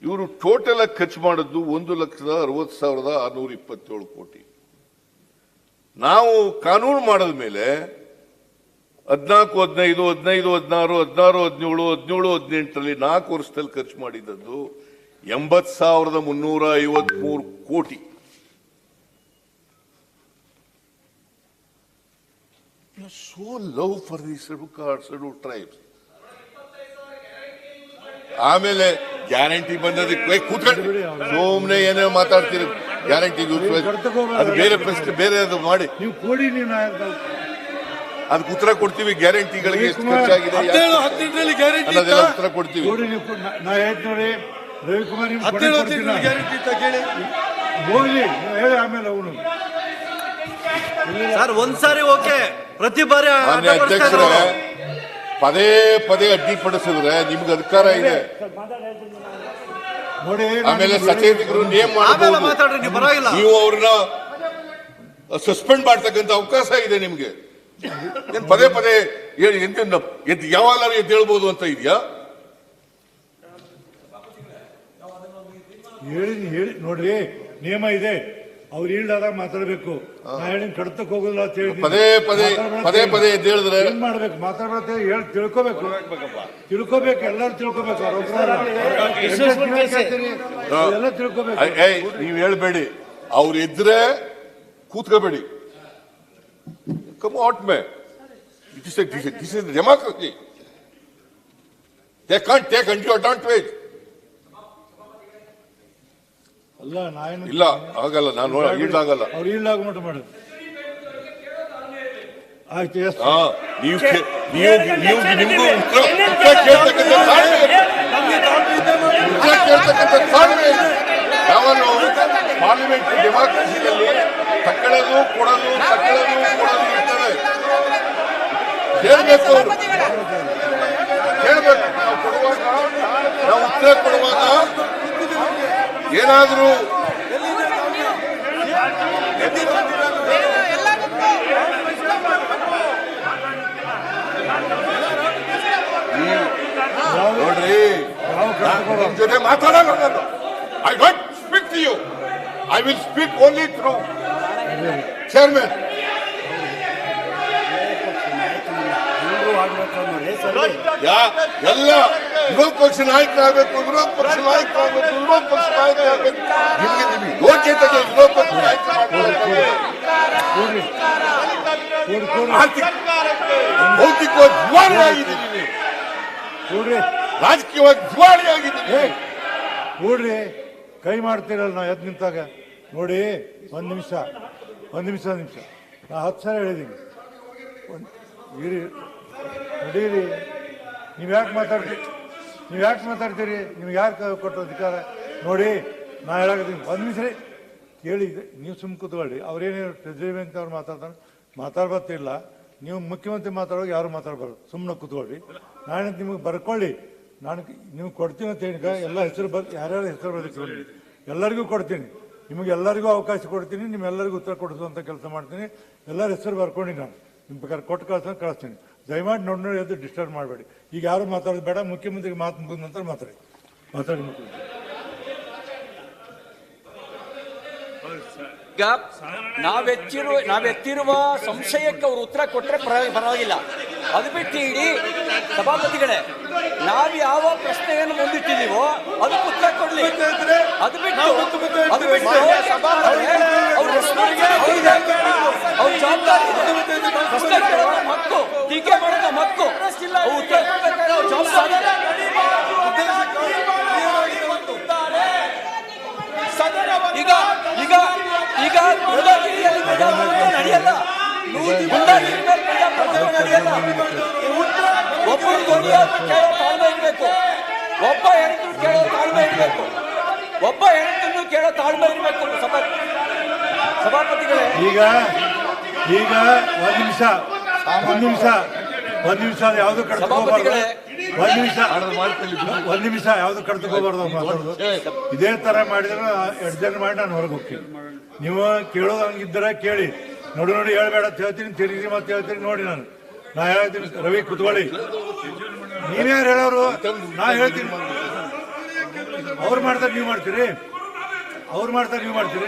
ಇವರು ಟೋಟಲ್ ಆಗಿ ಖರ್ಚು ಮಾಡಿದ್ದು 1,60,60,627 ಕೋಟಿ. ನಾವು ಕಾನೂನು ಮಾಡಿದ ಮೇಲೆ 14, 15, 15, 16, 16, 17, 17, 18ರಲ್ಲಿ 4 ವರ್ಷದಲ್ಲಿ ಖರ್ಚು ಮಾಡಿದ್ದದ್ದು 80,353 ಕೋಟಿ. So love for the scheduled tribes. ಆಮೇಲೆ ಗ್ಯಾರಂಟಿ ಬಂದದಕ್ಕೆ ಕೂತ್ಕೊಂಡು ಸೋಮ್ನೆ ಏನೇ ಮಾತಾಡ್ತೀರಿ. ಗ್ಯಾರಂಟಿ ಅದು ಬೇರೆ ಪ್ರಶ್ನೆ ಬೇರೆ ಅದು ಮಾಡಿ ಅದಕ್ಕೆ ಉತ್ತರ ಕೊಡ್ತೀವಿ. ಗ್ಯಾರಂಟಿಗಳಿಗೆ ಎಷ್ಟು ಖರ್ಚಾಗಿದೆ ಅನ್ನೋದೆಲ್ಲ ಉತ್ತರ ಕೊಡ್ತೀವಿ. ಸರ್ ಒಂದ್ಸಾರಿ ಓಕೆ, ಪ್ರತಿ ಬಾರಿ ಅಧ್ಯಕ್ಷರೇ ಪದೇ ಪದೇ ಅಡ್ಡಿಪಡಿಸಿದ್ರೆ ನಿಮ್ಗೆ ಅಧಿಕಾರ ಇದೆ. ಆಮೇಲೆ ಸಚೇತಕರು ನೇಮ್ ಮಾಡಬಹುದು, ನೀವು ಅವ್ರನ್ನ ಸಸ್ಪೆಂಡ್ ಮಾಡ್ತಕ್ಕಂಥ ಅವಕಾಶ ಇದೆ ನಿಮ್ಗೆ. ಏನ್ ಪದೇ ಪದೇ ಹೇಳಿ ಯಾವಾಗ ಎದ್ದೇಳ್ಬೋದು ಅಂತ ಇದೆಯಾ? ಹೇಳಿ ನೋಡ್ರಿ, ನಿಯಮ ಇದೆ. ಅವ್ರು ಇಲ್ಲಾದಾಗ ಮಾತಾಡ್ಬೇಕು. ಕಡ್ತಕ್ ಹೋಗೋದಿಲ್ಲ ಅಂತ ಹೇಳಿ ಪದೇ ಪದೇ ಹೇಳಿದ್ರೆ ಏನ್ ಮಾಡ್ಬೇಕು? ಮಾತಾಡ್ಬೇಕು, ಹೇಳಿ ತಿಳ್ಕೋಬೇಕು. ಎಲ್ಲರೂ ತಿಳ್ಕೋಬೇಕು. ಎಲ್ಲ ತಿಳ್ಕೋಬೇಕು. ನೀವ್ ಹೇಳ್ಬೇಡಿ, ಅವ್ರು ಇದ್ರೆ ಕೂತ್ಕೋಬೇಡಿ. Come out may, this is democracy. They can't take undue advantage. ಅಲ್ಲ ನಾನು ಇಲ್ಲ ಆಗಲ್ಲ, ನಾನು ಈಡಾಗಲ್ಲ. ಅವ್ರು ಈಡಾಗ ಮಟ್ಟ ಮಾಡುದು ಆಯ್ತು. ನಿಮ್ಗೂ ಯಾವನು ಪಾರ್ಲಿಮೆಂಟ್ ಡೆಮಾಕ್ರಸಿಯಲ್ಲಿ ತಕ್ಕಳದು ಕೊಡೋದು ಇರ್ತದೆ. ಹೇಳ್ಬೇಕು, ನಾವು ಕೊಡುವಾಗ, ನಾವು ಉತ್ತರ ಕೊಡುವಾಗ ಏನಾದ್ರೂ ನೋಡ್ರಿ, ನಿಮ್ ಜೊತೆ ಮಾತಾಡಲ್ಲ. I don't speak to you, I will speak only through chairman. ಎಲ್ಲ ವಿರೋಧ ಪಕ್ಷ ನಾಯಕರಾಗಬೇಕು, ವಿರೋಧ ಪಕ್ಷ ನಾಯಕರಾಗಬೇಕು. ನಿಮ್ಗೆ ಯೋಗ್ಯತೆ ವಿರೋಧ ಪಕ್ಷ ನಾಯಕ ಭೌತಿಕವಾಗಿ ದಿವಾಳಿ ಆಗಿದ್ದೀವಿ, ರಾಜಕೀಯವಾಗಿ ದಿವಾಳಿ ಆಗಿದ್ದೀವಿ. ನೋಡ್ರಿ, ಕೈ ಮಾಡ್ತೀರಲ್ಲ ನಾವು ಎದ್ದು ನಿಂತಾಗ. ನೋಡಿ, ಒಂದ್ ನಿಮಿಷ ನಾ 10 ಸಲ ಹೇಳಿದ್ದೀನಿ. ನಡೀರಿ, ನೀವು ಯಾಕೆ ಮಾತಾಡ್ತೀರಿ? ನಿಮ್ಗೆ ಯಾರು ಕೊಟ್ಟರು ಅಧಿಕಾರ? ನೋಡಿ, ನಾ ಹೇಳಾಕತ್ತೀನಿ, ಒಂದು ನಿಮಿಷ ಕೇಳಿ. ನೀವು ಸುಮ್ಮ ಕೂತ್ಕೊಳ್ಳಿ. ಅವ್ರೇನು ಟ್ರೆಜರಿ ಬ್ಯಾಂಕ್ ಅವ್ರು ಮಾತಾಡ್ಬತ್ತಿಲ್ಲ. ನೀವು ಮುಖ್ಯಮಂತ್ರಿ ಮಾತಾಡೋದು ಯಾರು ಮಾತಾಡ್ಬಾರ್ದು. ಸುಮ್ಮನೆ ಕೂತ್ಕೊಳ್ಳಿ. ನಾನು ನಿಮಗೆ ಬರ್ಕೊಳ್ಳಿ. ನಾನು ನಿಮ್ಗೆ ಕೊಡ್ತೀನಿ ಅಂತ ಹೇಳಿ ಎಲ್ಲ ಹೆಸರು ಯಾರ್ಯಾರ ಹೆಸರು ಬರೀತೀನಿ, ಎಲ್ಲರಿಗೂ ಕೊಡ್ತೀನಿ. ನಿಮಗೆಲ್ಲರಿಗೂ ಅವಕಾಶ ಕೊಡ್ತೀನಿ. ನಿಮ್ಮೆಲ್ಲರಿಗೂ ಉತ್ತರ ಕೊಡಿಸುವಂಥ ಕೆಲಸ ಮಾಡ್ತೀನಿ. ಎಲ್ಲರ ಹೆಸರು ಬರ್ಕೊಂಡು ನಾನು ನಿಮ್ಮ ಪ್ರಕಾರ ಕೊಟ್ಟು ಕಳಿಸ್ತೀನಿ. ದಯಮಾಡಿ ನೋಡಿ ಅದು ಡಿಸ್ಟರ್ಬ್ ಮಾಡಬೇಡಿ. ಈಗ ಯಾರು ಮಾತಾಡೋದು ಬೇಡ. ಮುಖ್ಯಮಂತ್ರಿಗೆ ಮಾತು ಮುಗಿದ ನಂತರ ಮಾತಾಡಿ. ಈಗ ನಾವೆತ್ತಿರುವ ಸಂಶಯಕ್ಕೆ ಅವರು ಉತ್ತರ ಕೊಟ್ಟರೆ ಪರವಾಗಿಲ್ಲ. ಅದು ಬಿಟ್ಟು ಇಡೀ ಸಭಾಪತಿಗಳೇ, ನಾವು ಯಾವ ಪ್ರಶ್ನೆಯನ್ನು ಮುಂದಿಟ್ಟಿದ್ದೀವೋ ಅದಕ್ಕೆ ಉತ್ತರ ಕೊಡ್ಲಿ. ಅದು ಬಿಟ್ಟು ಅವ್ರ ಜವಾಬ್ದಾರಿ ಪ್ರಶ್ನೆ ಕೇಳುವ ಹಕ್ಕು, ಟೀಕೆ ಮಾಡೋದು ಹಕ್ಕು, ಉತ್ತರ ಕೊಡಬೇಕಾದ್ರೆ ಅವ್ರ ಜವಾಬ್ದಾರಿ. ಈಗ ನಡೆಯಲ್ಲ, ಒಬ್ಬರು ಕೇಳೋ ತಾಳ್ಮೆ ಇರಬೇಕು, ಒಬ್ಬ ಹೆಣ್ತನ್ನು ಕೇಳೋ ತಾಳ್ಮೆ ಇರಬೇಕು. ಸಭಾಪತಿಗಳೇ, ಈಗ ಒಂದ್ ನಿಮಿಷ ಯಾವ್ದು ಕಡ್ಕೋಬಾರ್ದು. ಒಂದ್ ನಿಮಿಷ ಯಾವ್ದು ಕಡ್ಕೋಬಾರ್ದು ಮಾತಾಡೋದು. ಇದೇ ತರ ಮಾಡಿದ್ರೆ ಅಡ್ಜಸ್ಟ್ ಮಾಡಿ ನಾನು ಹೊರಗೆ ಹೋಗ್ತೀನಿ. ನೀವು ಕೇಳೋದು ಹಂಗಿದ್ರೆ ಕೇಳಿ. ನೋಡಿ ಹೇಳ್ಬೇಡ ಅಂತ ಹೇಳ್ತೀನಿ, ತಿರುಗಿ ಮತ್ತೆ ಹೇಳ್ತೀನಿ. ನೋಡಿ ನಾ ಹೇಳ್ತೀನಿ, ರವಿ ಕುತ್ಕೊಳ್ಳಿ. ನೀವ್ಯಾರು ಹೇಳೋರು? ನಾ ಹೇಳ್ತೀನಿ. ಅವ್ರು ಮಾಡ್ತಾರೆ ನೀವು ಮಾಡ್ತೀರಿ, ಅವ್ರು ಮಾಡ್ತಾರೆ ನೀವು ಮಾಡ್ತೀರಿ.